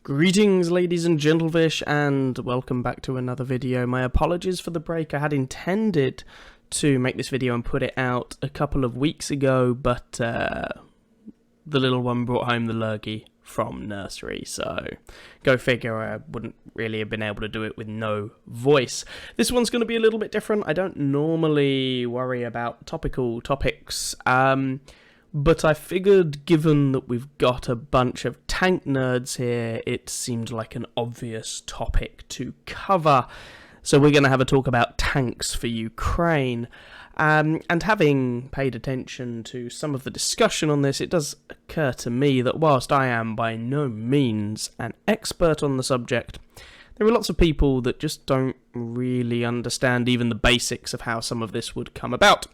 Greetings ladies and gentlefish, and welcome back to another video. My apologies for the break. I had intended to make this video and put it out a couple of weeks ago, but the little one brought home the lurgy from nursery, so go figure, I wouldn't really have been able to do it with no voice. This one's going to be a little bit different. I don't normally worry about topical topics, but I figured given that we've got a bunch of tank nerds here, it seemed like an obvious topic to cover. So we're going to have a talk about tanks for Ukraine. And having paid attention to some of the discussion on this, it does occur to me that whilst I am by no means an expert on the subject, there are lots of people that just don't really understand even the basics of how some of this would come about.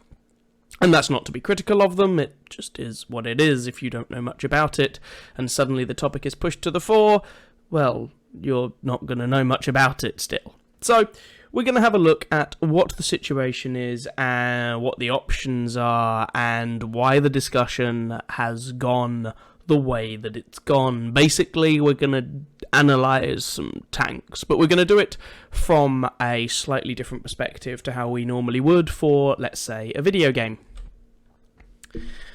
And that's not to be critical of them, it just is what it is. If you don't know much about it, and suddenly the topic is pushed to the fore, well, you're not going to know much about it still. So, we're going to have a look at what the situation is, and what the options are, and why the discussion has gone the way that it's gone. Basically, we're going to analyse some tanks, but we're going to do it from a slightly different perspective to how we normally would for, let's say, a video game.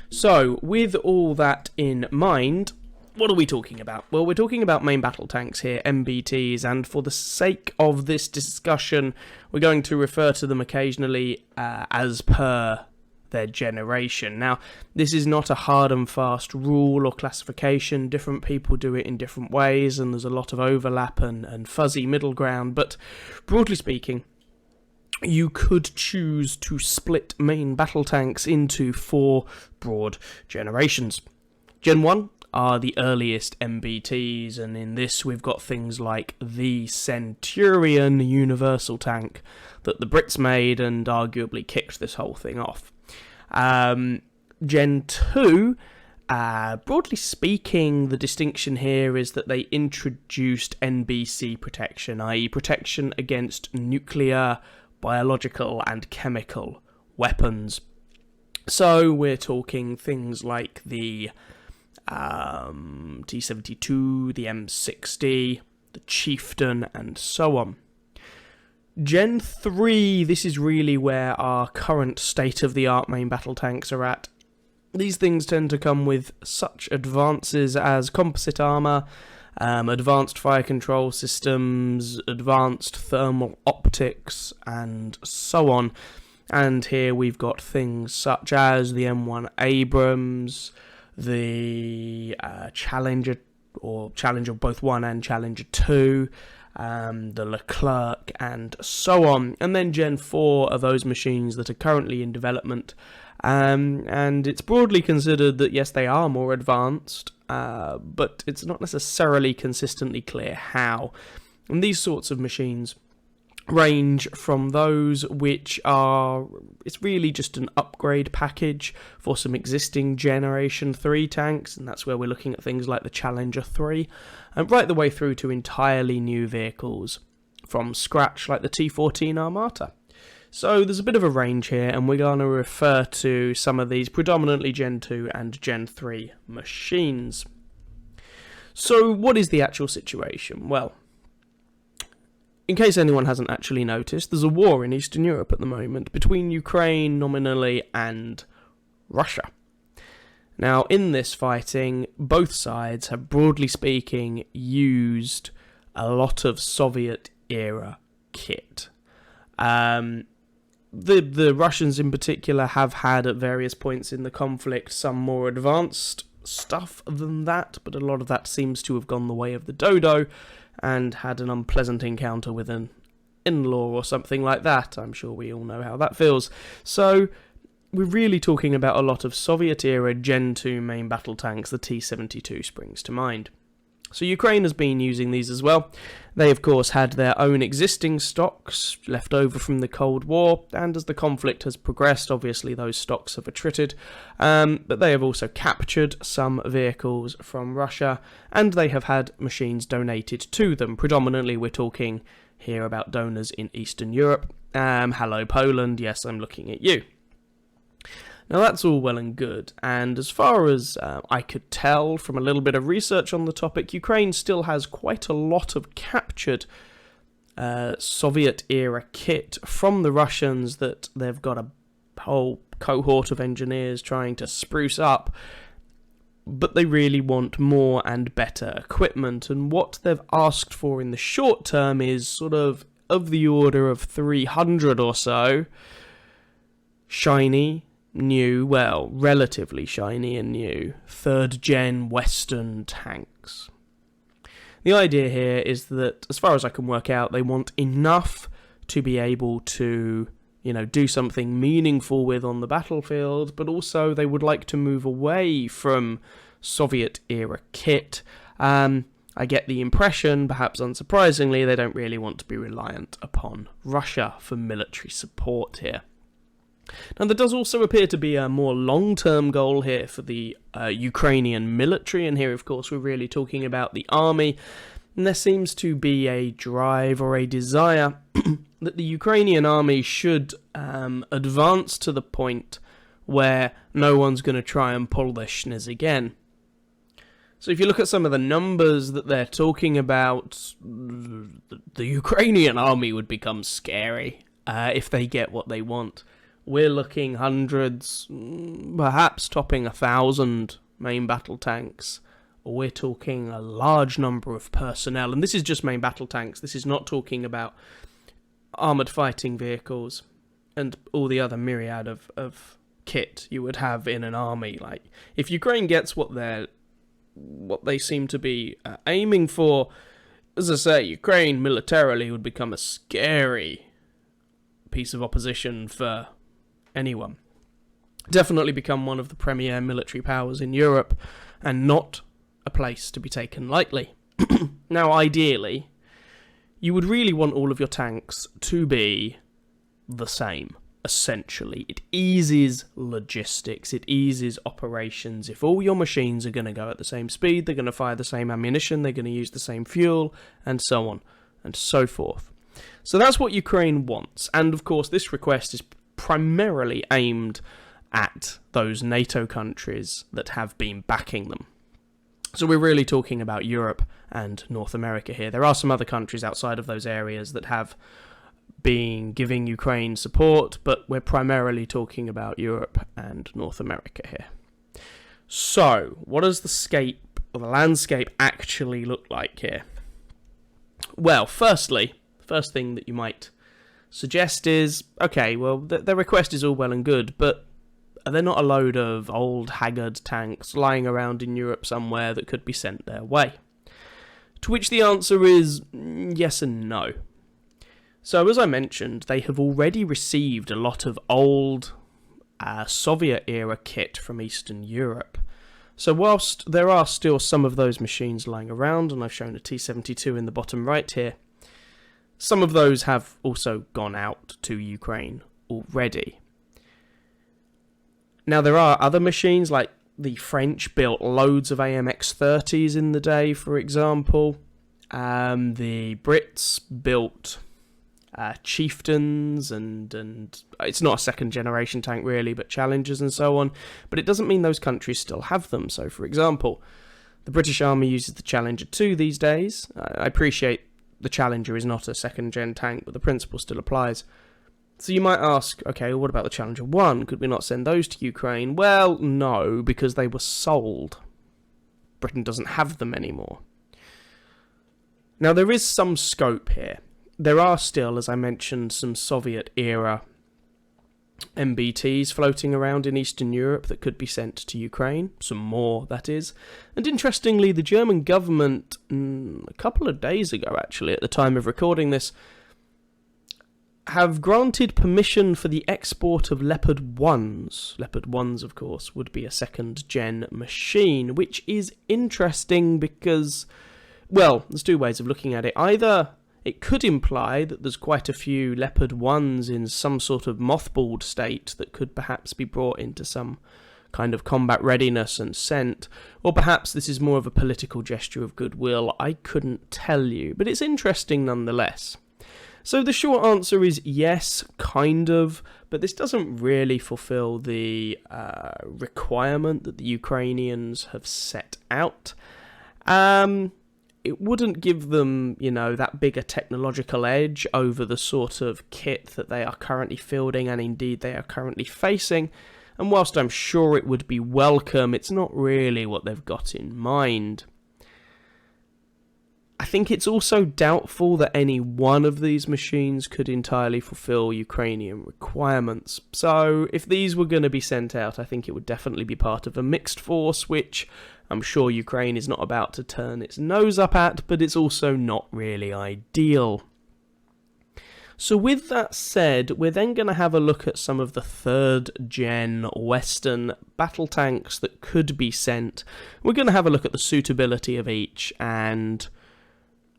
So, with all that in mind, what are we talking about? Well, we're talking about main battle tanks here, MBTs, and for the sake of this discussion, we're going to refer to them occasionally as per their generation. Now, this is not a hard and fast rule or classification. Different people do it in different ways, and there's a lot of overlap and fuzzy middle ground, but broadly speaking, you could choose to split main battle tanks into four broad generations. Gen 1 are the earliest MBTs, and in this we've got things like the Centurion universal tank that the Brits made and arguably kicked this whole thing off. Gen 2, broadly speaking, the distinction here is that they introduced NBC protection, i.e. protection against nuclear, biological and chemical weapons. So we're talking things like the T-72, the M60, the Chieftain, and so on. Gen 3, this is really where our current state-of-the-art main battle tanks are at. These things tend to come with such advances as composite armour, advanced fire control systems, advanced thermal optics, and so on. And here we've got things such as the M1 Abrams, the Challenger, or Challenger both 1 and Challenger 2, the Leclerc, and so on. And then Gen 4 are those machines that are currently in development, and it's broadly considered that yes, they are more advanced, but it's not necessarily consistently clear how. And these sorts of machines range from those which are, it's really just an upgrade package for some existing Generation 3 tanks, and that's where we're looking at things like the Challenger 3, and right the way through to entirely new vehicles from scratch like the T-14 Armata. So there's a bit of a range here, and we're going to refer to some of these predominantly Gen 2 and Gen 3 machines. So what is the actual situation? Well, in case anyone hasn't actually noticed, there's a war in Eastern Europe at the moment between Ukraine nominally and Russia. Now, in this fighting, both sides have, broadly speaking, used a lot of Soviet-era kit. The Russians in particular have had at various points in the conflict some more advanced stuff than that, but a lot of that seems to have gone the way of the dodo and had an unpleasant encounter with an in-law or something like that. I'm sure we all know how that feels. So we're really talking about a lot of Soviet-era Gen 2 main battle tanks. The T-72 springs to mind. So Ukraine has been using these as well. They of course had their own existing stocks left over from the Cold War, and as the conflict has progressed, obviously those stocks have attrited, but they have also captured some vehicles from Russia, and they have had machines donated to them. Predominantly we're talking here about donors in Eastern Europe. Hello Poland, yes, I'm looking at you. Now that's all well and good, and as far as I could tell from a little bit of research on the topic, Ukraine still has quite a lot of captured Soviet-era kit from the Russians that they've got a whole cohort of engineers trying to spruce up, but they really want more and better equipment, and what they've asked for in the short term is sort of the order of 300 or so shiny, new, well, relatively shiny and new, third-gen Western tanks. The idea here is that, as far as I can work out, they want enough to be able to, do something meaningful with on the battlefield, but also they would like to move away from Soviet-era kit. I get the impression, perhaps unsurprisingly, they don't really want to be reliant upon Russia for military support here. Now, there does also appear to be a more long-term goal here for the Ukrainian military, and here, of course, we're really talking about the army, and there seems to be a drive or a desire that the Ukrainian army should advance to the point where no one's going to try and pull their schniz again. So if you look at some of the numbers that they're talking about, the Ukrainian army would become scary if they get what they want. We're looking hundreds, perhaps topping 1,000 main battle tanks. We're talking a large number of personnel, and this is just main battle tanks. This is not talking about armoured fighting vehicles and all the other myriad of kit you would have in an army. Like, if Ukraine gets what they seem to be aiming for, as I say, Ukraine militarily would become a scary piece of opposition for anyone. Definitely become one of the premier military powers in Europe, and not a place to be taken lightly. Now, ideally, you would really want all of your tanks to be the same. Essentially, it eases logistics, it eases operations. If all your machines are going to go at the same speed, they're going to fire the same ammunition, they're going to use the same fuel, and so on and so forth. So that's what Ukraine wants, and of course this request is primarily aimed at those NATO countries that have been backing them. So we're really talking about Europe and North America here. There are some other countries outside of those areas that have been giving Ukraine support, but we're primarily talking about Europe and North America here. So, what does the landscape actually look like here? Well, first thing that you might suggest is, okay, well, their request is all well and good, but are there not a load of old, haggard tanks lying around in Europe somewhere that could be sent their way? To which the answer is yes and no. So, as I mentioned, they have already received a lot of old Soviet-era kit from Eastern Europe. So whilst there are still some of those machines lying around, and I've shown a T-72 in the bottom right here, some of those have also gone out to Ukraine already. Now, there are other machines, like the French built loads of AMX-30s in the day, for example. The Brits built Chieftains, and it's not a second generation tank really, but Challengers and so on. But it doesn't mean those countries still have them. So, for example, the British Army uses the Challenger 2 these days. I appreciate the Challenger is not a second gen tank, but the principle still applies. So you might ask, okay, what about the Challenger 1? Could we not send those to Ukraine? Well, no, because they were sold. Britain doesn't have them anymore. Now, there is some scope here. There are still, as I mentioned, some Soviet-era MBTs floating around in Eastern Europe that could be sent to Ukraine. Some more, that is. And interestingly, the German government, a couple of days ago, actually, at the time of recording this, have granted permission for the export of Leopard 1s. Leopard 1s, of course, would be a second-gen machine, which is interesting because, well, there's two ways of looking at it. Either it could imply that there's quite a few Leopard 1s in some sort of mothballed state that could perhaps be brought into some kind of combat readiness and sent, or perhaps this is more of a political gesture of goodwill. I couldn't tell you, but it's interesting nonetheless. So the short answer is yes, kind of, but this doesn't really fulfill the requirement that the Ukrainians have set out. It wouldn't give them, that bigger technological edge over the sort of kit that they are currently fielding and indeed they are currently facing. And whilst I'm sure it would be welcome, it's not really what they've got in mind. I think it's also doubtful that any one of these machines could entirely fulfill Ukrainian requirements. So if these were going to be sent out, I think it would definitely be part of a mixed force, which I'm sure Ukraine is not about to turn its nose up at, but it's also not really ideal. So with that said, we're then going to have a look at some of the 3rd gen Western battle tanks that could be sent. We're going to have a look at the suitability of each, and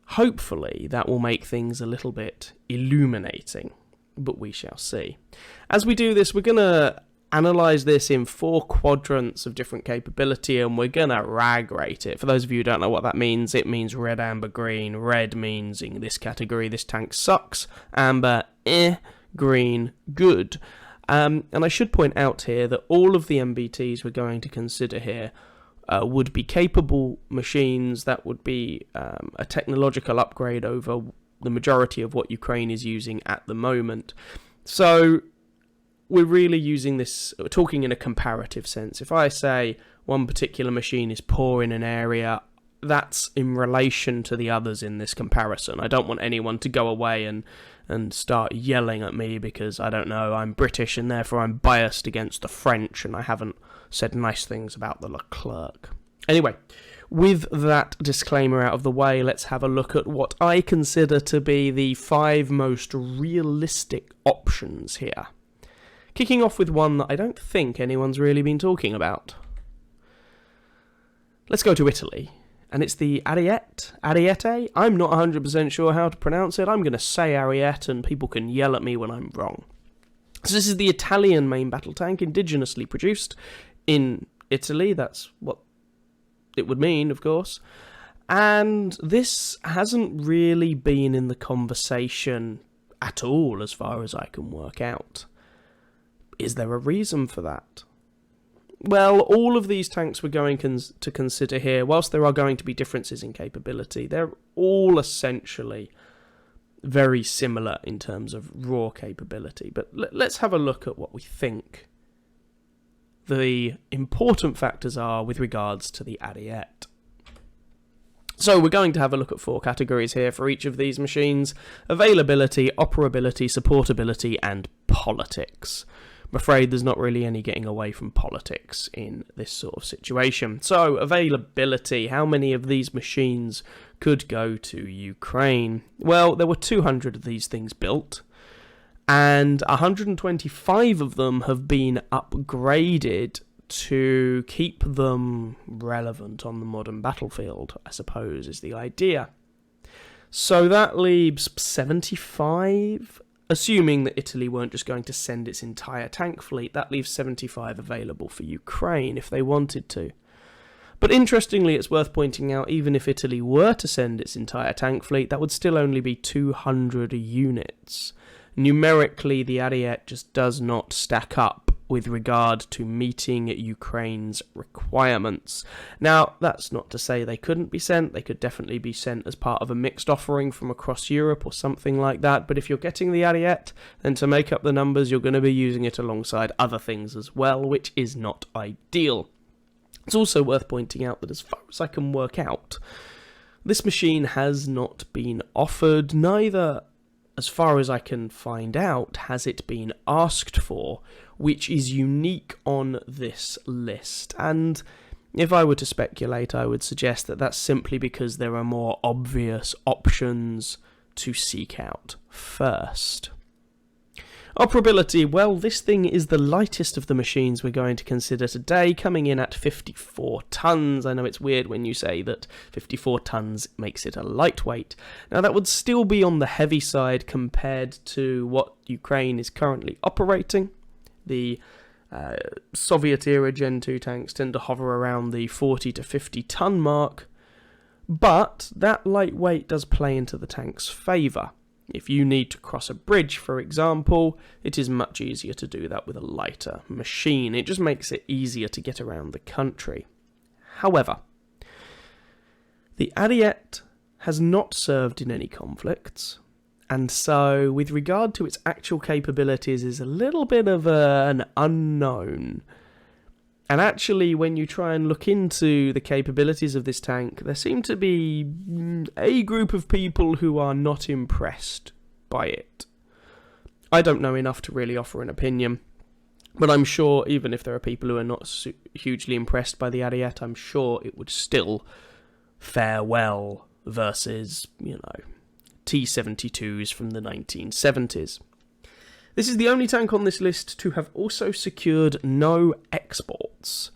hopefully that will make things a little bit illuminating, but we shall see. As we do this, we're going to analyse this in 4 quadrants of different capability, and we're going to rag rate it. For those of you who don't know what that means, it means red, amber, green. Red means in this category this tank sucks, amber, green, good. And I should point out here that all of the MBTs we're going to consider here would be capable machines that would be a technological upgrade over the majority of what Ukraine is using at the moment. So we're really using this, we're talking in a comparative sense. If I say one particular machine is poor in an area, that's in relation to the others in this comparison. I don't want anyone to go away and start yelling at me because, I don't know, I'm British and therefore I'm biased against the French and I haven't said nice things about the Leclerc. Anyway, with that disclaimer out of the way, let's have a look at what I consider to be the 5 most realistic options here. Kicking off with one that I don't think anyone's really been talking about. Let's go to Italy, and it's the Ariete. I'm not 100% sure how to pronounce it. I'm going to say Ariete, and people can yell at me when I'm wrong. So this is the Italian main battle tank, indigenously produced in Italy. That's what it would mean, of course. And this hasn't really been in the conversation at all, as far as I can work out. Is there a reason for that? Well, all of these tanks we're going to consider here, whilst there are going to be differences in capability, they're all essentially very similar in terms of raw capability. But let's have a look at what we think the important factors are with regards to the Ariete. So we're going to have a look at 4 categories here for each of these machines: availability, operability, supportability, and politics. I'm afraid there's not really any getting away from politics in this sort of situation. So, availability. How many of these machines could go to Ukraine? Well, there were 200 of these things built, and 125 of them have been upgraded to keep them relevant on the modern battlefield, I suppose, is the idea. So that leaves 75. Assuming that Italy weren't just going to send its entire tank fleet, that leaves 75 available for Ukraine if they wanted to. But interestingly, it's worth pointing out, even if Italy were to send its entire tank fleet, that would still only be 200 units. Numerically, the Ariete just does not stack up with regard to meeting Ukraine's requirements. Now, that's not to say they couldn't be sent. They could definitely be sent as part of a mixed offering from across Europe or something like that. But if you're getting the Ariete, then to make up the numbers, you're going to be using it alongside other things as well, which is not ideal. It's also worth pointing out that as far as I can work out, this machine has not been offered, neither, as far as I can find out, has it been asked for, which is unique on this list. And if I were to speculate, I would suggest that that's simply because there are more obvious options to seek out first. Operability, well, this thing is the lightest of the machines we're going to consider today, coming in at 54 tons. I know it's weird when you say that 54 tons makes it a lightweight. Now, that would still be on the heavy side compared to what Ukraine is currently operating. The Soviet-era Gen 2 tanks tend to hover around the 40 to 50 ton mark, but that lightweight does play into the tank's favour. If you need to cross a bridge, for example, it is much easier to do that with a lighter machine. It just makes it easier to get around the country. However, the Ariete has not served in any conflicts, and so with regard to its actual capabilities is a little bit of an unknown. And actually, when you try and look into the capabilities of this tank, there seem to be a group of people who are not impressed by it. I don't know enough to really offer an opinion, but I'm sure even if there are people who are not hugely impressed by the Ariete, I'm sure it would still fare well versus, T-72s from the 1970s. This is the only tank on this list to have also secured no exports,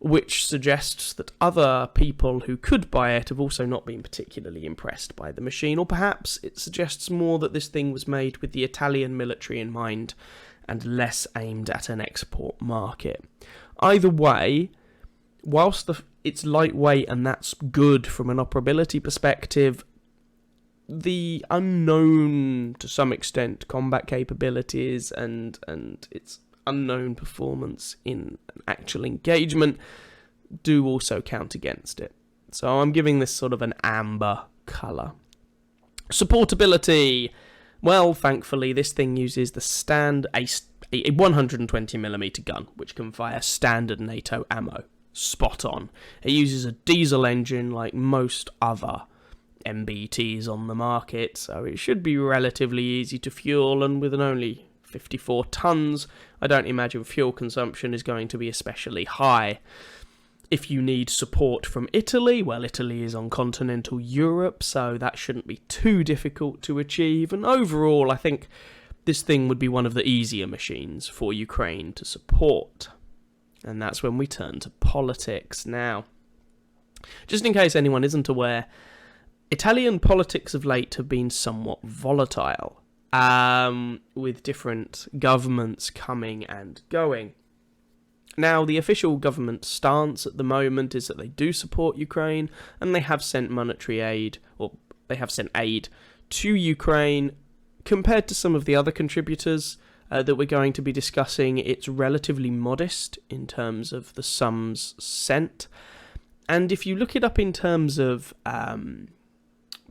which suggests that other people who could buy it have also not been particularly impressed by the machine, or perhaps it suggests more that this thing was made with the Italian military in mind and less aimed at an export market. Either way, whilst it's lightweight and that's good from an operability perspective, the unknown, to some extent, combat capabilities and its unknown performance in an actual engagement do also count against it. So I'm giving this sort of an amber colour. Supportability. Well, thankfully, this thing uses a 120mm gun, which can fire standard NATO ammo. Spot on. It uses a diesel engine like most other MBTs on the market, so it should be relatively easy to fuel, and with an only 54 tons, I don't imagine fuel consumption is going to be especially high. If you need support from Italy, well, Italy is on continental Europe, so that shouldn't be too difficult to achieve, and overall, I think this thing would be one of the easier machines for Ukraine to support. And that's when we turn to politics. Now, just in case anyone isn't aware, Italian politics of late have been somewhat volatile, with different governments coming and going. Now, the official government stance at the moment is that they do support Ukraine, and they have sent monetary aid, or they have sent aid to Ukraine. Compared to some of the other contributors that we're going to be discussing, it's relatively modest in terms of the sums sent. And if you look it up in terms of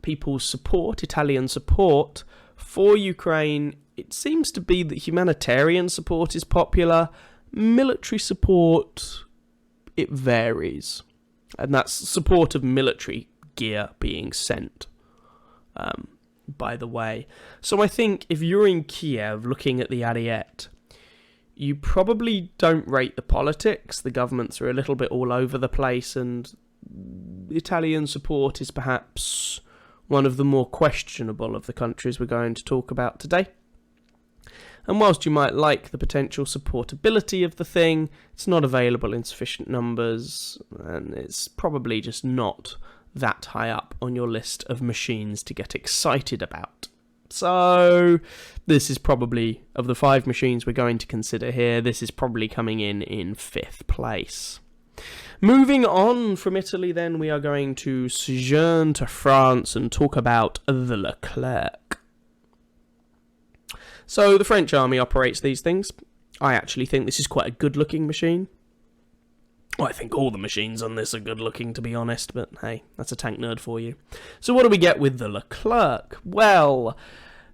people's support, Italian support for Ukraine, it seems to be that humanitarian support is popular. Military support, it varies. And that's support of military gear being sent, by the way. So I think if you're in Kiev looking at the Ariete, you probably don't rate the politics. The governments are a little bit all over the place, and Italian support is perhaps one of the more questionable of the countries we're going to talk about today. And whilst you might like the potential supportability of the thing, it's not available in sufficient numbers, and it's probably just not that high up on your list of machines to get excited about. So this is probably, of the 5 machines we're going to consider here, this is probably coming in 5th place. Moving on from Italy then, we are going to sojourn to France and talk about the Leclerc. So the French army operates these things. I actually think this is quite a good looking machine. Well, I think all the machines on this are good looking, to be honest, but hey, that's a tank nerd for you. So what do we get with the Leclerc? Well,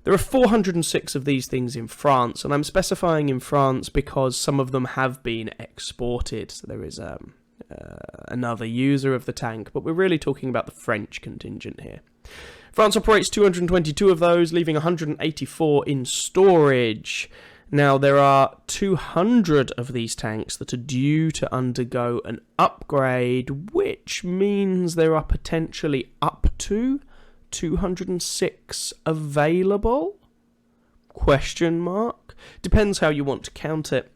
there are 406 of these things in France, and I'm specifying in France because some of them have been exported. So there is another user of the tank, but we're really talking about the French contingent here. France operates 222 of those, leaving 184 in storage. Now, there are 200 of these tanks that are due to undergo an upgrade, which means there are potentially up to 206 available? Question mark. Depends how you want to count it.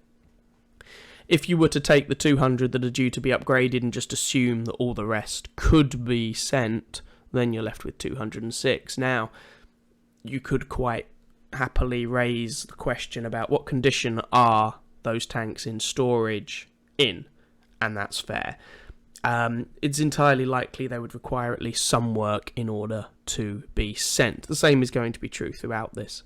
If you were to take the 200 that are due to be upgraded and just assume that all the rest could be sent, then you're left with 206. Now, you could quite happily raise the question about what condition are those tanks in storage in, and that's fair. it's entirely likely they would require at least some work in order to be sent. The same is going to be true throughout this.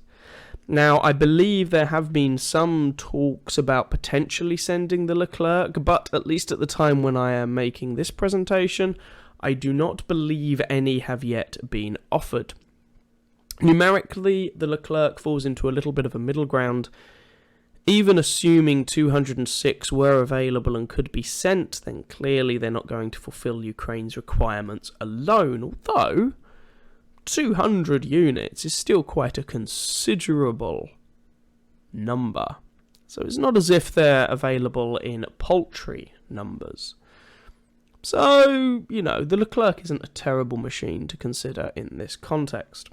Now, I believe there have been some talks about potentially sending the Leclerc, but at least at the time when I am making this presentation, I do not believe any have yet been offered. Numerically, the Leclerc falls into a little bit of a middle ground. Even assuming 206 were available and could be sent, then clearly they're not going to fulfill Ukraine's requirements alone, although 200 units is still quite a considerable number. So it's not as if they're available in paltry numbers. So, the Leclerc isn't a terrible machine to consider in this context.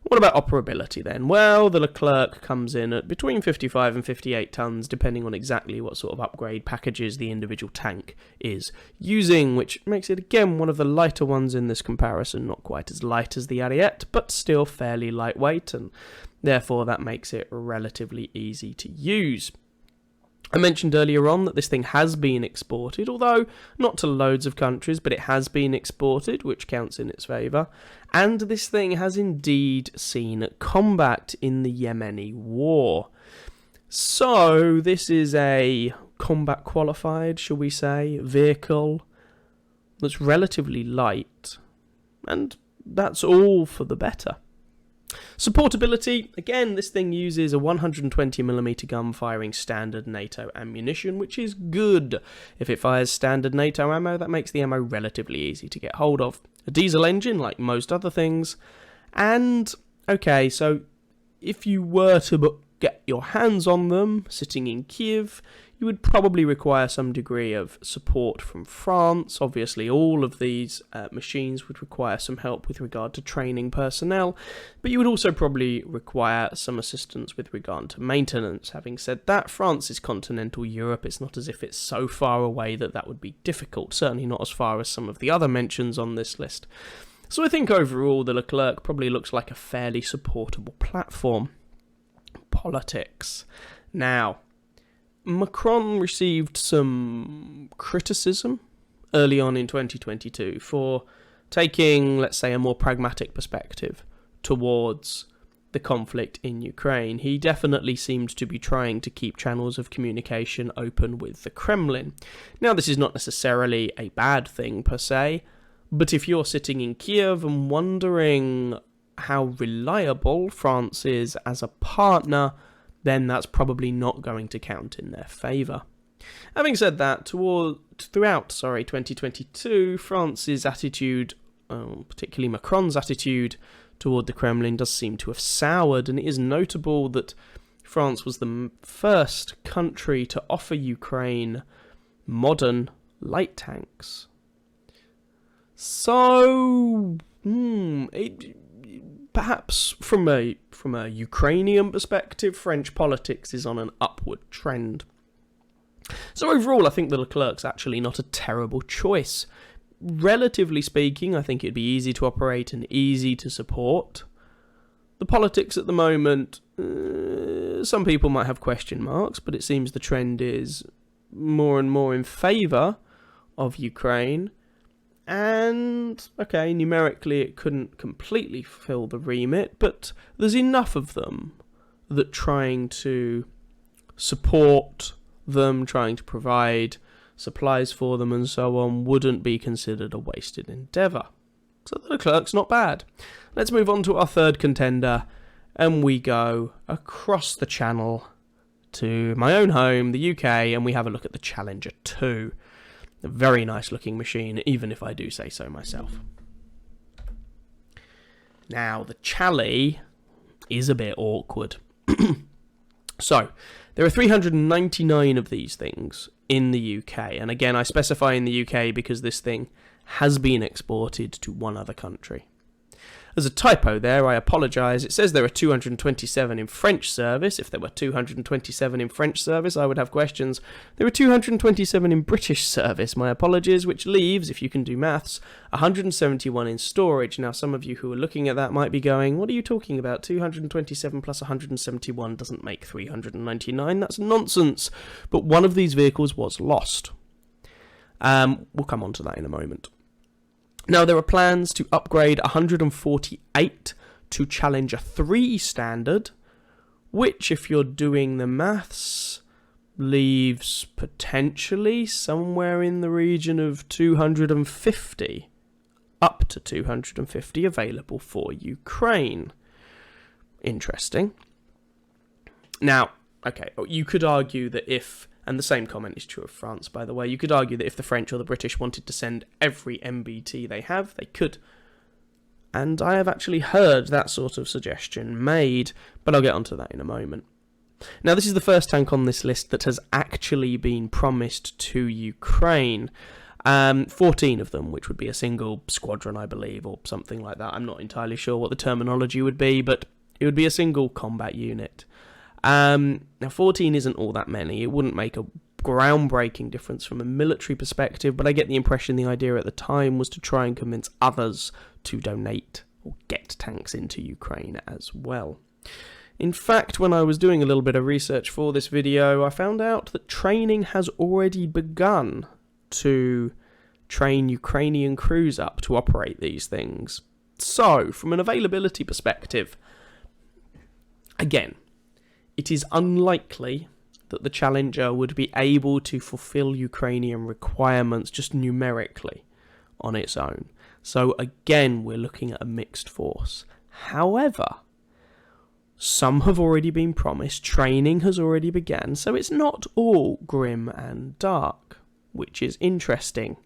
What about operability then? Well, the Leclerc comes in at between 55 and 58 tons, depending on exactly what sort of upgrade packages the individual tank is using, which makes it again one of the lighter ones in this comparison, not quite as light as the Ariete, but still fairly lightweight, and therefore that makes it relatively easy to use. I mentioned earlier on that this thing has been exported, although not to loads of countries, but it has been exported, which counts in its favour. And this thing has indeed seen combat in the Yemeni war. So this is a combat qualified, shall we say, vehicle that's relatively light. And that's all for the better. Supportability, again, this thing uses a 120mm gun firing standard NATO ammunition, which is good. If it fires standard NATO ammo, that makes the ammo relatively easy to get hold of. A diesel engine, like most other things. And, okay, so if you were to get your hands on them, sitting in Kiev, you would probably require some degree of support from France. Obviously, all of these machines would require some help with regard to training personnel, but you would also probably require some assistance with regard to maintenance. Having said that, France is continental Europe. It's not as if it's so far away that would be difficult, certainly not as far as some of the other mentions on this list. So I think overall the Leclerc probably looks like a fairly supportable platform. Politics. Now, Macron received some criticism early on in 2022 for taking, let's say, a more pragmatic perspective towards the conflict in Ukraine. He definitely seemed to be trying to keep channels of communication open with the Kremlin. Now, this is not necessarily a bad thing per se, but if you're sitting in Kiev and wondering how reliable France is as a partner, then that's probably not going to count in their favour. Having said that, throughout 2022, France's attitude, particularly Macron's attitude toward the Kremlin, does seem to have soured, and it is notable that France was the first country to offer Ukraine modern light tanks. So, perhaps from a Ukrainian perspective, French politics is on an upward trend. So overall, I think the Leclerc's actually not a terrible choice. Relatively speaking, I think it'd be easy to operate and easy to support. The politics at the moment, some people might have question marks, but it seems the trend is more and more in favour of Ukraine. And, okay, numerically it couldn't completely fulfill the remit, but there's enough of them that trying to support them, trying to provide supplies for them and so on, wouldn't be considered a wasted endeavour. So the Leclerc's not bad. Let's move on to our third contender, and we go across the channel to my own home, the UK, and we have a look at the Challenger 2. A very nice looking machine, even if I do say so myself. Now, the Chally is a bit awkward. So, there are 399 of these things in the UK, and again, I specify in the UK because this thing has been exported to one other country. There's a typo there, I apologise. It says there are 227 in French service. If there were 227 in French service, I would have questions. There are 227 in British service, my apologies, which leaves, if you can do maths, 171 in storage. Now, some of you who are looking at that might be going, what are you talking about? 227 plus 171 doesn't make 399. That's nonsense. But one of these vehicles was lost. We'll come on to that in a moment. Now, there are plans to upgrade 148 to Challenger 3 standard, which, if you're doing the maths, leaves potentially somewhere in the region of 250, up to 250 available for Ukraine. Interesting. Now, okay, you could argue that if, and the same comment is true of France, by the way, you could argue that if the French or the British wanted to send every MBT they have, they could. And I have actually heard that sort of suggestion made, but I'll get onto that in a moment. Now, this is the first tank on this list that has actually been promised to Ukraine. 14 of them, which would be a single squadron, I believe, or something like that. I'm not entirely sure what the terminology would be, but it would be a single combat unit. Now, 14 isn't all that many. It wouldn't make a groundbreaking difference from a military perspective, but I get the impression the idea at the time was to try and convince others to donate or get tanks into Ukraine as well. In fact, when I was doing a little bit of research for this video, I found out that training has already begun to train Ukrainian crews up to operate these things. So, from an availability perspective, again, it is unlikely that the Challenger would be able to fulfill Ukrainian requirements just numerically on its own. So again, we're looking at a mixed force. However, some have already been promised, training has already begun, so it's not all grim and dark, which is interesting.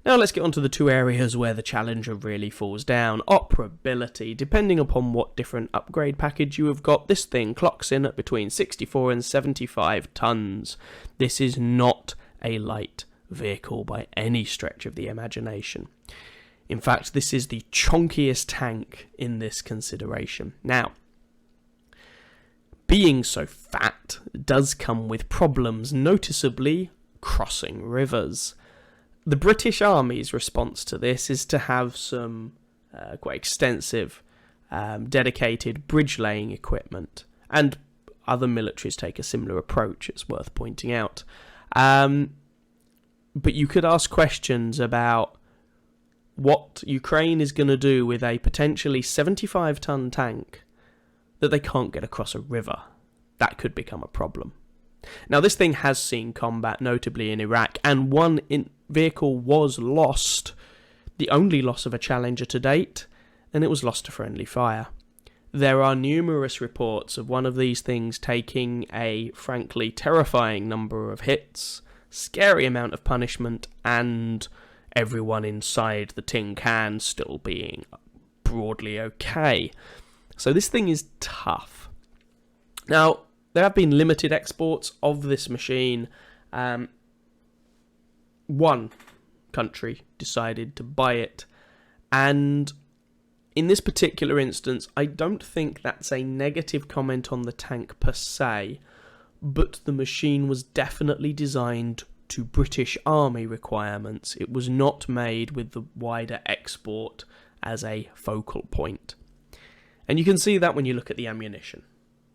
Now let's get on to the two areas where the Challenger really falls down. Operability. Depending upon what different upgrade package you have got, this thing clocks in at between 64 and 75 tons. This is not a light vehicle by any stretch of the imagination. In fact, this is the chonkiest tank in this consideration. Now, being so fat does come with problems, noticeably crossing rivers. The British Army's response to this is to have some quite extensive dedicated bridge-laying equipment, and other militaries take a similar approach, it's worth pointing out. But you could ask questions about what Ukraine is going to do with a potentially 75-ton tank that they can't get across a river. That could become a problem. Now, this thing has seen combat, notably in Iraq, and one vehicle was lost, the only loss of a Challenger to date, and it was lost to friendly fire. There are numerous reports of one of these things taking a, frankly, terrifying number of hits, scary amount of punishment, and everyone inside the tin can still being broadly okay. So this thing is tough. Now, there have been limited exports of this machine. One country decided to buy it, and in this particular instance, I don't think that's a negative comment on the tank per se, but the machine was definitely designed to British Army requirements. It was not made with the wider export as a focal point. And you can see that when you look at the ammunition.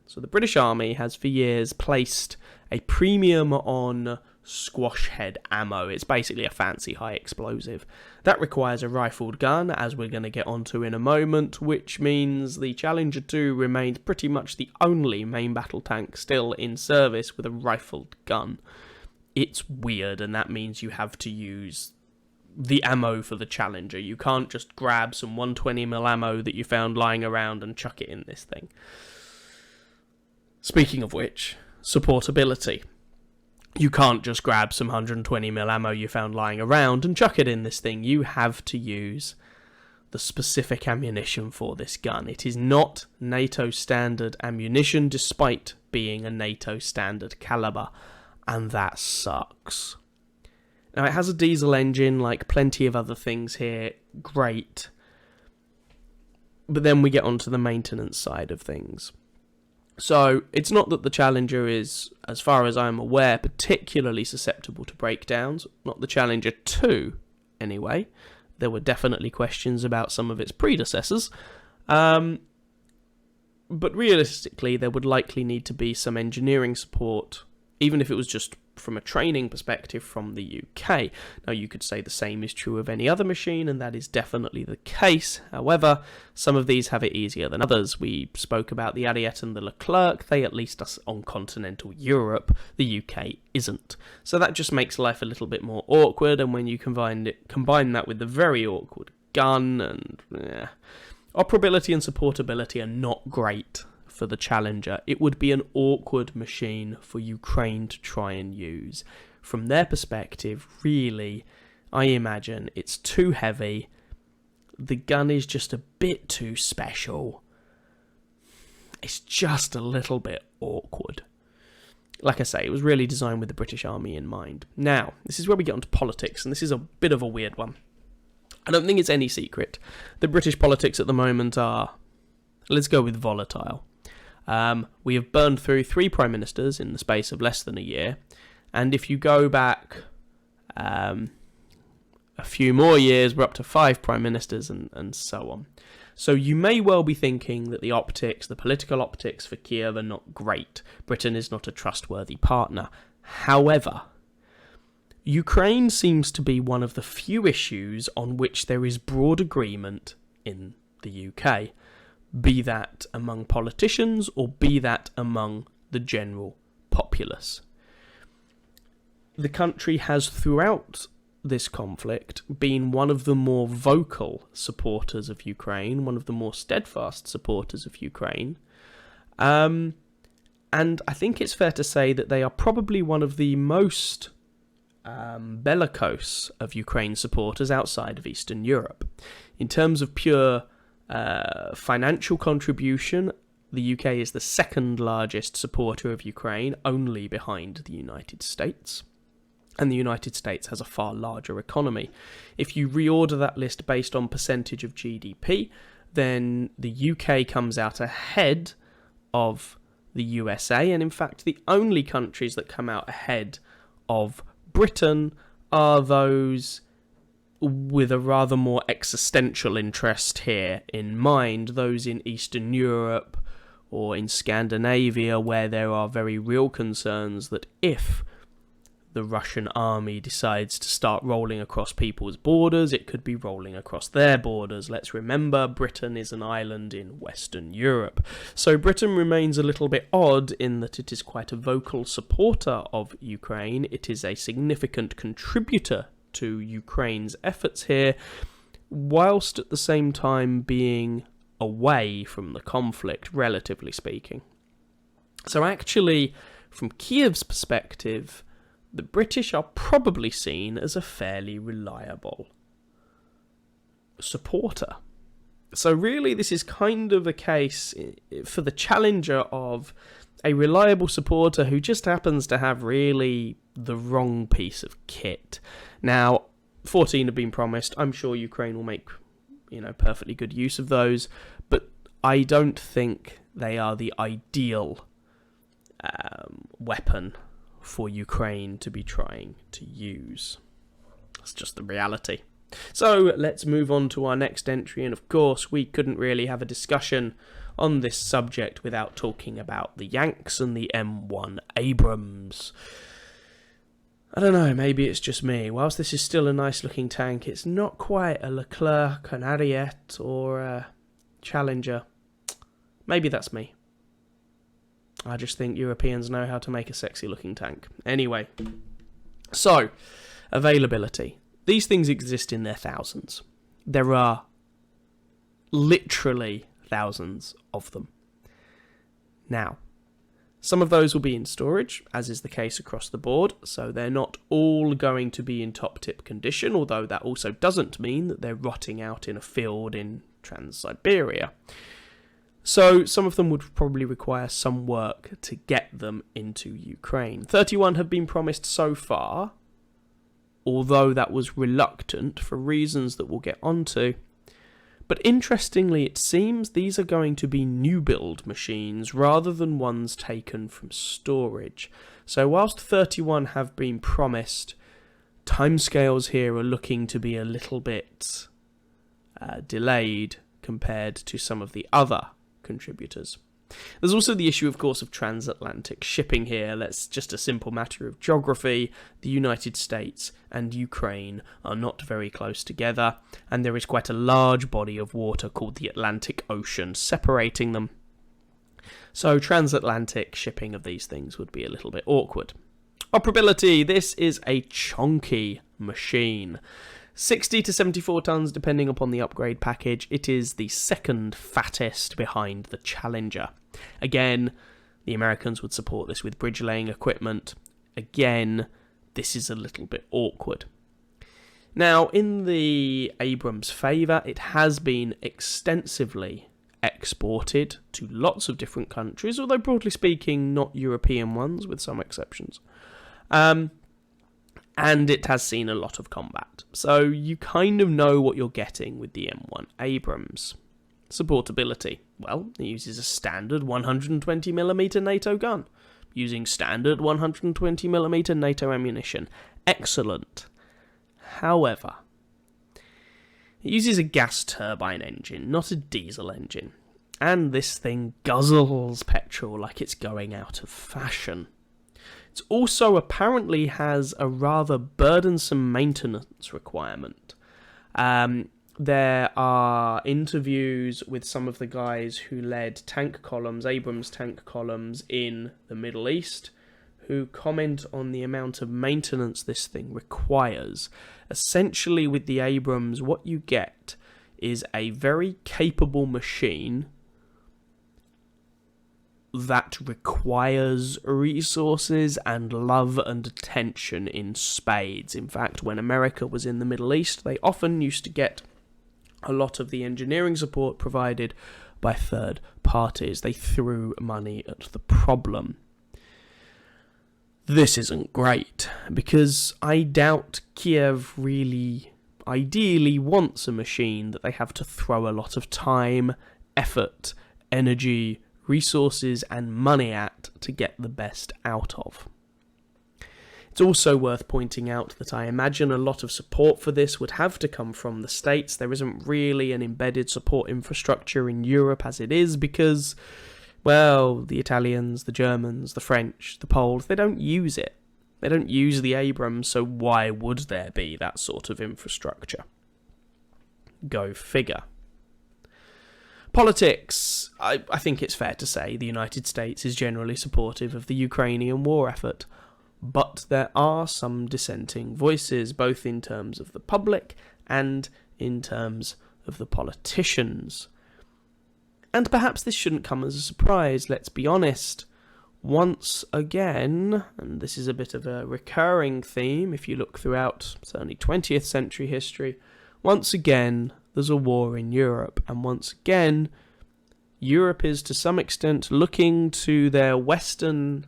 So the British Army has for years placed a premium on squash head ammo. It's basically a fancy high explosive. That requires a rifled gun, as we're going to get onto in a moment, which means the Challenger 2 remains pretty much the only main battle tank still in service with a rifled gun. It's weird, and that means you have to use the ammo for the Challenger. You can't just grab some 120mm ammo that you found lying around and chuck it in this thing. Speaking of which, supportability. You can't just grab some 120mm ammo you found lying around and chuck it in this thing. You have to use the specific ammunition for this gun. It is not NATO standard ammunition, despite being a NATO standard caliber, and that sucks. Now, it has a diesel engine, like plenty of other things here, great. But then we get onto the maintenance side of things. So, it's not that the Challenger is, as far as I'm aware, particularly susceptible to breakdowns. Not the Challenger 2, anyway. There were definitely questions about some of its predecessors. But realistically, there would likely need to be some engineering support, even if it was just from a training perspective from the UK. Now, you could say the same is true of any other machine, and that is definitely the case. However, some of these have it easier than others. We spoke about the Ariete and the Leclerc. They at least are on continental Europe. The UK isn't. So that just makes life a little bit more awkward, and when you combine that with the very awkward gun, and operability and supportability are not great for the Challenger. It would be an awkward machine for Ukraine to try and use. From their perspective, really, I imagine it's too heavy. The gun is just a bit too special. It's just a little bit awkward. Like I say, it was really designed with the British Army in mind. Now, this is where we get onto politics, and this is a bit of a weird one. I don't think it's any secret that British politics at the moment are, let's go with volatile. We have burned through 3 prime ministers in the space of less than a year, and if you go back a few more years, we're up to 5 prime ministers and so on. So you may well be thinking that the political optics for Kiev are not great. Britain is not a trustworthy partner. However, Ukraine seems to be one of the few issues on which there is broad agreement in the UK, be that among politicians or be that among the general populace. The country has throughout this conflict been one of the more vocal supporters of Ukraine, one of the more steadfast supporters of Ukraine, and I think it's fair to say that they are probably one of the most bellicose of Ukraine supporters outside of Eastern Europe. In terms of pure financial contribution, the UK is the second largest supporter of Ukraine, only behind the United States. And the United States has a far larger economy. If you reorder that list based on percentage of GDP, then the UK comes out ahead of the USA, and in fact the only countries that come out ahead of Britain are those with a rather more existential interest here in mind, those in Eastern Europe or in Scandinavia, where there are very real concerns that if the Russian army decides to start rolling across people's borders, it could be rolling across their borders. Let's remember, Britain is an island in Western Europe. So Britain remains a little bit odd in that it is quite a vocal supporter of Ukraine. It is a significant contributor to Ukraine's efforts here, whilst at the same time being away from the conflict, relatively speaking. So actually, from Kiev's perspective, the British are probably seen as a fairly reliable supporter. So really, this is kind of a case for the Challenger of a reliable supporter who just happens to have really the wrong piece of kit. Now, 14 have been promised. I'm sure Ukraine will make, perfectly good use of those, but I don't think they are the ideal weapon for Ukraine to be trying to use. That's just the reality. So let's move on to our next entry, and of course we couldn't really have a discussion on this subject without talking about the Yanks and the M1 Abrams. I don't know, maybe it's just me. Whilst this is still a nice looking tank, it's not quite a Leclerc, an Ariete or a Challenger. Maybe that's me. I just think Europeans know how to make a sexy looking tank. Anyway, so, availability. These things exist in their thousands. There are literally thousands of them. Now, some of those will be in storage, as is the case across the board, so they're not all going to be in top-tip condition, although that also doesn't mean that they're rotting out in a field in Trans-Siberia. So some of them would probably require some work to get them into Ukraine. 31 have been promised so far, although that was reluctant for reasons that we'll get onto. But interestingly, it seems these are going to be new build machines rather than ones taken from storage. So whilst 31 have been promised, timescales here are looking to be a little bit delayed compared to some of the other contributors. There's also the issue, of course, of transatlantic shipping here. That's just a simple matter of geography. The United States and Ukraine are not very close together, and there is quite a large body of water called the Atlantic Ocean separating them. So transatlantic shipping of these things would be a little bit awkward. Operability. This is a chonky machine. 60 to 74 tons depending upon the upgrade package. It is the second fattest behind the Challenger. Again, the Americans would support this with bridge laying equipment. Again, this is a little bit awkward. Now, in the Abrams' favour, it has been extensively exported to lots of different countries, although broadly speaking, not European ones, with some exceptions. And it has seen a lot of combat. So you kind of know what you're getting with the M1 Abrams. Supportability. Well, it uses a standard 120mm NATO gun, using standard 120mm NATO ammunition. Excellent. However, it uses a gas turbine engine, not a diesel engine. And this thing guzzles petrol like it's going out of fashion. It also apparently has a rather burdensome maintenance requirement. There are interviews with some of the guys who led tank columns, Abrams tank columns in the Middle East, who comment on the amount of maintenance this thing requires. Essentially, with the Abrams, what you get is a very capable machine that requires resources and love and attention in spades. In fact, when America was in the Middle East, they often used to get a lot of the engineering support provided by third parties. They threw money at the problem. This isn't great, because I doubt Kiev really ideally wants a machine that they have to throw a lot of time, effort, energy, resources and money at to get the best out of. It's also worth pointing out that I imagine a lot of support for this would have to come from the States. There isn't really an embedded support infrastructure in Europe as it is because, well, the Italians, the Germans, the French, the Poles, they don't use it. They don't use the Abrams, so why would there be that sort of infrastructure? Go figure. Politics. I think it's fair to say the United States is generally supportive of the Ukrainian war effort, but there are some dissenting voices, both in terms of the public and in terms of the politicians. And perhaps this shouldn't come as a surprise, let's be honest. Once again, and this is a bit of a recurring theme if you look throughout certainly 20th century history, once again there's a war in Europe, and once again Europe is to some extent looking to their Western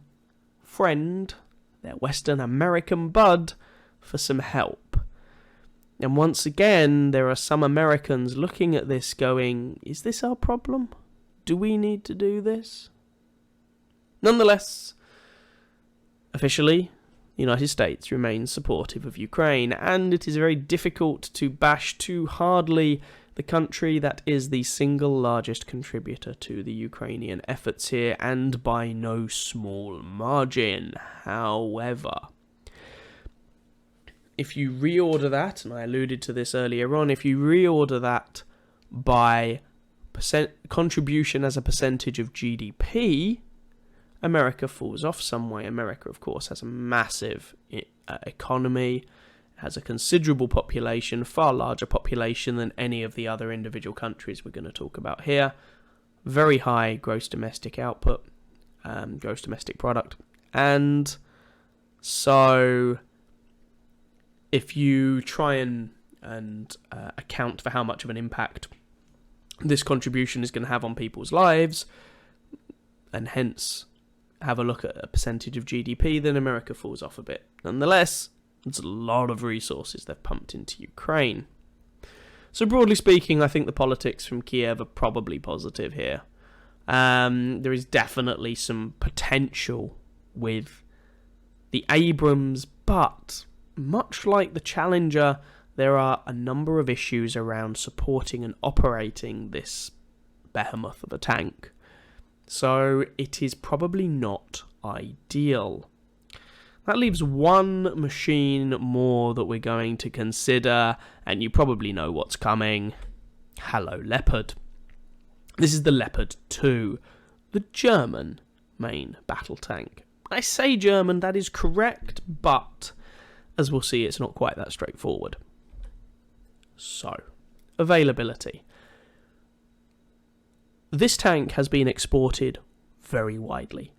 friend, their Western American bud, for some help. And once again there are some Americans looking at this going, is this our problem? Do we need to do this? Nonetheless, officially, the United States remains supportive of Ukraine, and it is very difficult to bash too hardly the country that is the single largest contributor to the Ukrainian efforts here, and by no small margin. However, if you reorder that, and I alluded to this earlier on, if you reorder that by contribution as a percentage of GDP, America falls off some way. America, of course, has a massive economy, has a considerable population, far larger population than any of the other individual countries we're going to talk about here. Very high gross domestic output, gross domestic product. And so if you try and account for how much of an impact this contribution is going to have on people's lives, and hence have a look at a percentage of GDP, then America falls off a bit. Nonetheless, it's a lot of resources they've pumped into Ukraine. So broadly speaking, I think the politics from Kiev are probably positive here. There is definitely some potential with the Abrams, but much like the Challenger, there are a number of issues around supporting and operating this behemoth of a tank. So it is probably not ideal. That leaves one machine more that we're going to consider, and you probably know what's coming. Hello, Leopard. This is the Leopard 2, the German main battle tank. I say German, that is correct, but as we'll see, it's not quite that straightforward. So, availability. This tank has been exported very widely.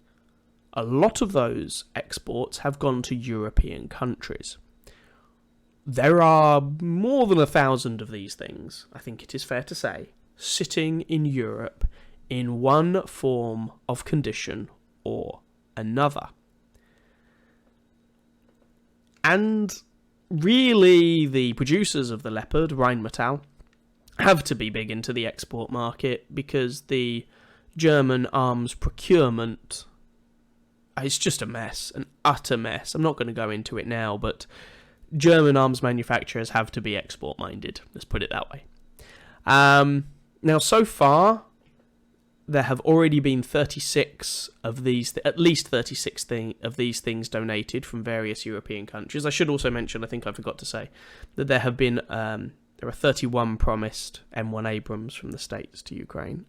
A lot of those exports have gone to European countries. There are more than 1,000 of these things, I think it is fair to say, sitting in Europe in one form of condition or another. And really, the producers of the Leopard, Rheinmetall, have to be big into the export market because the German arms procurement is just a mess, an utter mess. I'm not going to go into it now, but German arms manufacturers have to be export-minded. Let's put it that way. Now, so far, there have already been 36 of these, at least 36 of these things donated from various European countries. I should also mention, I think I forgot to say, that there have been there are 31 promised M1 Abrams from the States to Ukraine.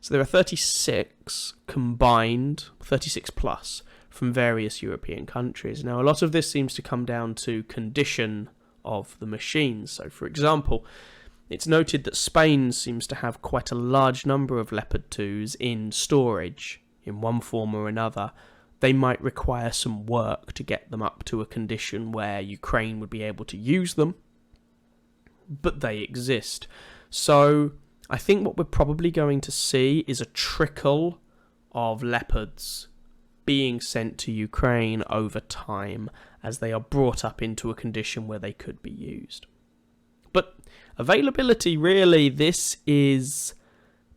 So there are 36 combined, 36 plus, from various European countries. Now, a lot of this seems to come down to condition of the machines. So, for example, it's noted that Spain seems to have quite a large number of Leopard 2s in storage in one form or another. They might require some work to get them up to a condition where Ukraine would be able to use them, but they exist. So I think what we're probably going to see is a trickle of Leopards being sent to Ukraine over time as they are brought up into a condition where they could be used. But availability, really, this is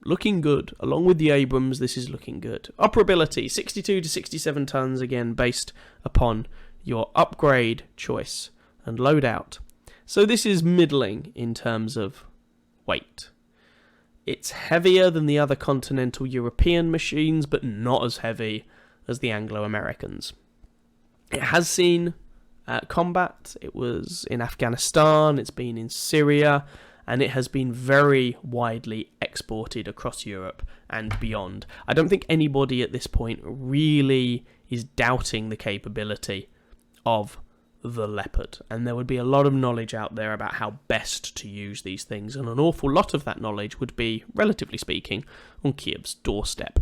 looking good. Along with the Abrams, this is looking good. Operability, 62 to 67 tons, again, based upon your upgrade choice and loadout. So this is middling in terms of weight. It's heavier than the other continental European machines, but not as heavy as the Anglo-Americans. It has seen combat. It was in Afghanistan, it's been in Syria, and it has been very widely exported across Europe and beyond. I don't think anybody at this point really is doubting the capability of the Leopard, and there would be a lot of knowledge out there about how best to use these things, and an awful lot of that knowledge would be, relatively speaking, on Kiev's doorstep.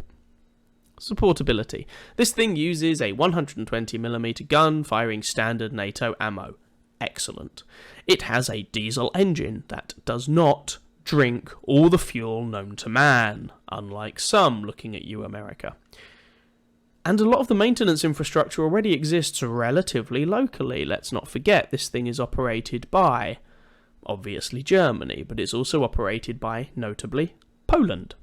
Supportability. This thing uses a 120mm gun firing standard NATO ammo. Excellent. It has a diesel engine that does not drink all the fuel known to man, unlike some, looking at you, America. And a lot of the maintenance infrastructure already exists relatively locally. Let's not forget, this thing is operated by, obviously, Germany, but it's also operated by, notably, Poland.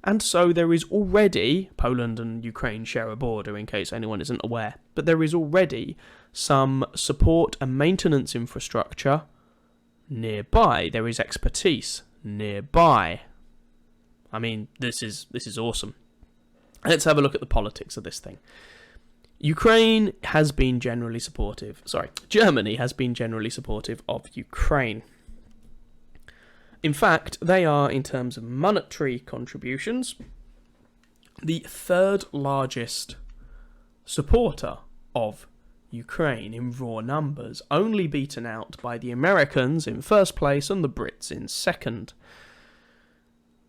And so there is already, Poland and Ukraine share a border in case anyone isn't aware, but there is already some support and maintenance infrastructure nearby. There is expertise nearby. I mean, this is awesome. Let's have a look at the politics of this thing. Germany has been generally supportive of Ukraine. In fact, they are, in terms of monetary contributions, the third largest supporter of Ukraine in raw numbers, only beaten out by the Americans in first place and the Brits in second.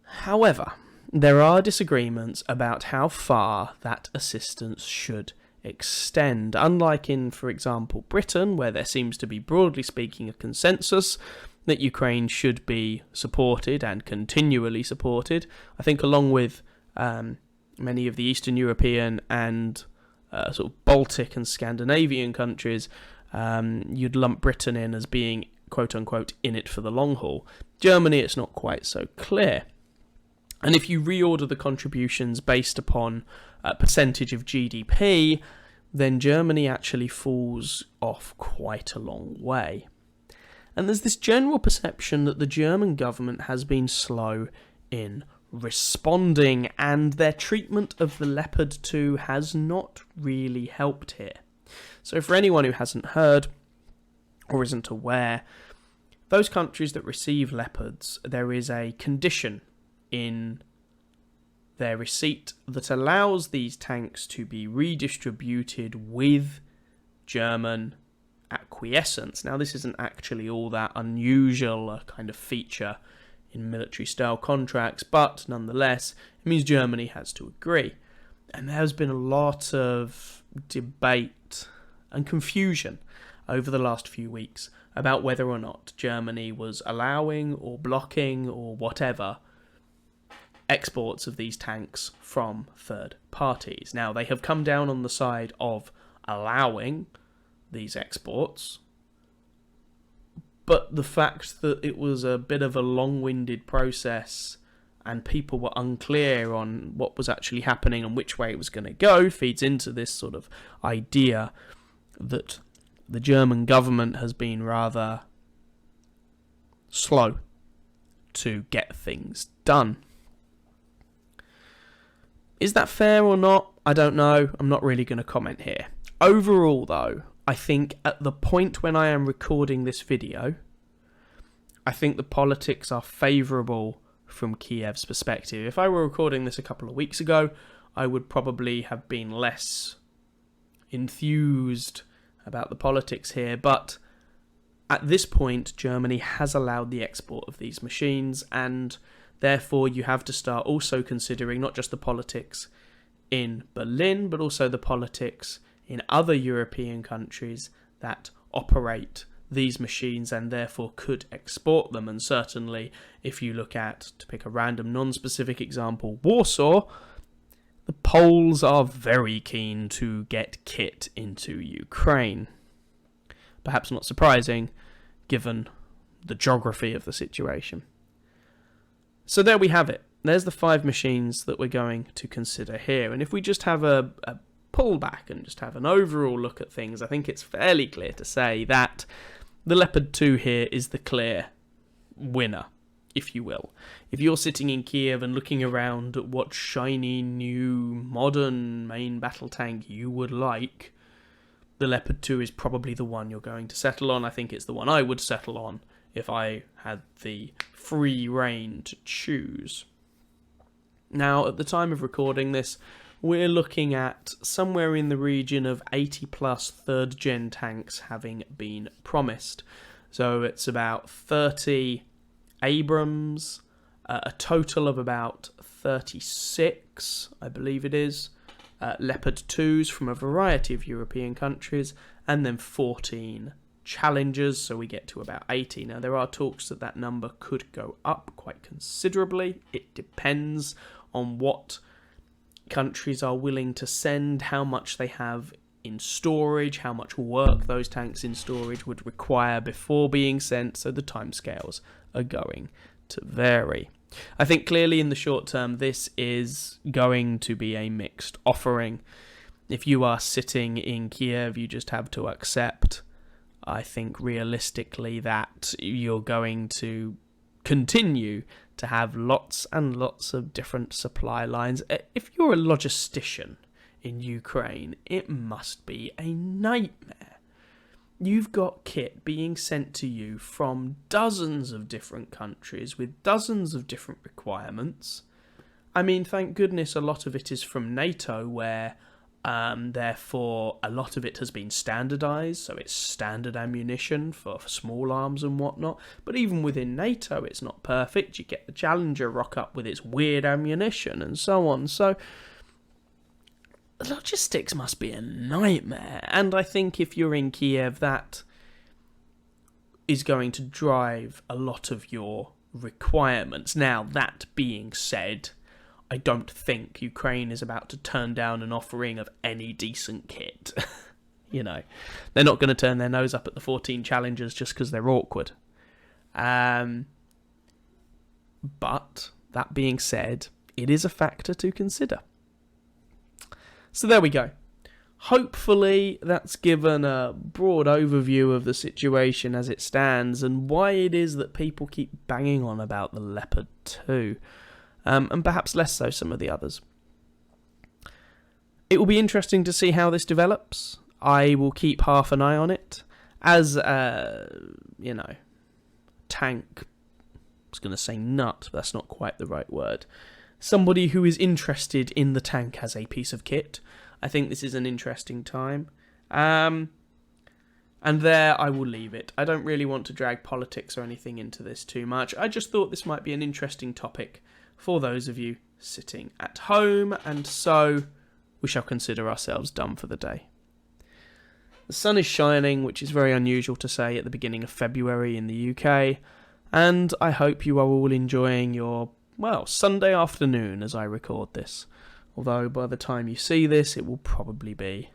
However, there are disagreements about how far that assistance should extend. Unlike in, for example, Britain, where there seems to be, broadly speaking, a consensus that Ukraine should be supported and continually supported, I think along with many of the Eastern European and sort of Baltic and Scandinavian countries, you'd lump Britain in as being, quote-unquote, in it for the long haul. Germany, it's not quite so clear. And if you reorder the contributions based upon a percentage of GDP, then Germany actually falls off quite a long way. And there's this general perception that the German government has been slow in responding, and their treatment of the Leopard 2 has not really helped here. So for anyone who hasn't heard or isn't aware, those countries that receive Leopards, there is a condition in their receipt that allows these tanks to be redistributed with German acquiescence. Now, this isn't actually all that unusual a kind of feature in military-style contracts, but nonetheless, it means Germany has to agree. And there's been a lot of debate and confusion over the last few weeks about whether or not Germany was allowing or blocking or whatever exports of these tanks from third parties. Now, they have come down on the side of allowing these exports, but the fact that it was a bit of a long-winded process and people were unclear on what was actually happening and which way it was going to go feeds into this sort of idea that the German government has been rather slow to get things done. Is that fair or not? I don't know. I'm not really going to comment here. Overall, though, I think at the point when I am recording this video, I think the politics are favourable from Kiev's perspective. If I were recording this a couple of weeks ago, I would probably have been less enthused about the politics here, but at this point, Germany has allowed the export of these machines, and therefore you have to start also considering not just the politics in Berlin, but also the politics in other European countries that operate these machines and therefore could export them. And certainly, if you look at, to pick a random non-specific example, Warsaw, the Poles are very keen to get kit into Ukraine. Perhaps not surprising, given the geography of the situation. So there we have it. There's the 5 machines that we're going to consider here. And if we just have a pull back and just have an overall look at things, I think it's fairly clear to say that the Leopard 2 here is the clear winner, if you will. If you're sitting in Kiev and looking around at what shiny, new, modern main battle tank you would like, the Leopard 2 is probably the one you're going to settle on. I think it's the one I would settle on if I had the free rein to choose. Now, at the time of recording this, we're looking at somewhere in the region of 80 plus third gen tanks having been promised. So it's about 30 Abrams, a total of about 36, I believe it is, Leopard 2s from a variety of European countries, and then 14 Challengers, so we get to about 80. Now, there are talks that that number could go up quite considerably. It depends on what countries are willing to send, how much they have in storage, how much work those tanks in storage would require before being sent, so the timescales are going to vary. I think clearly in the short term this is going to be a mixed offering. If you are sitting in Kiev, you just have to accept, I think realistically, that you're going to continue to have lots and lots of different supply lines. If you're a logistician in Ukraine, it must be a nightmare. You've got kit being sent to you from dozens of different countries with dozens of different requirements. I mean, thank goodness a lot of it is from NATO, where therefore a lot of it has been standardised, so it's standard ammunition for small arms and whatnot. But even within NATO, it's not perfect. You get the Challenger rock up with its weird ammunition and so on. So logistics must be a nightmare, and I think if you're in Kiev, that is going to drive a lot of your requirements. Now, that being said, I don't think Ukraine is about to turn down an offering of any decent kit. You know, they're not going to turn their nose up at the 14 Challengers just because they're awkward. But that being said, it is a factor to consider. So there we go. Hopefully that's given a broad overview of the situation as it stands and why it is that people keep banging on about the Leopard 2. and perhaps less so some of the others. It will be interesting to see how this develops. I will keep half an eye on it. As, tank, I was going to say nut, but that's not quite the right word. Somebody who is interested in the tank as a piece of kit. I think this is an interesting time. And there I will leave it. I don't really want to drag politics or anything into this too much. I just thought this might be an interesting topic for those of you sitting at home, and so we shall consider ourselves done for the day. The sun is shining, which is very unusual to say at the beginning of February in the UK, and I hope you are all enjoying your, Sunday afternoon as I record this. Although by the time you see this, it will probably be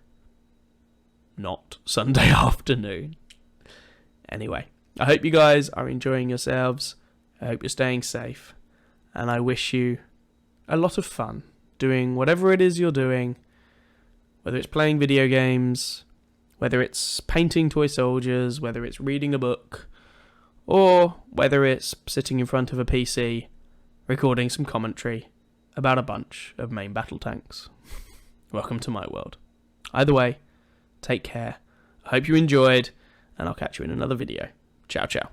not Sunday afternoon. Anyway, I hope you guys are enjoying yourselves. I hope you're staying safe, and I wish you a lot of fun doing whatever it is you're doing, whether it's playing video games, whether it's painting toy soldiers, whether it's reading a book, or whether it's sitting in front of a PC recording some commentary about a bunch of main battle tanks. Welcome to my world. Either way, take care. I hope you enjoyed, and I'll catch you in another video. Ciao, ciao.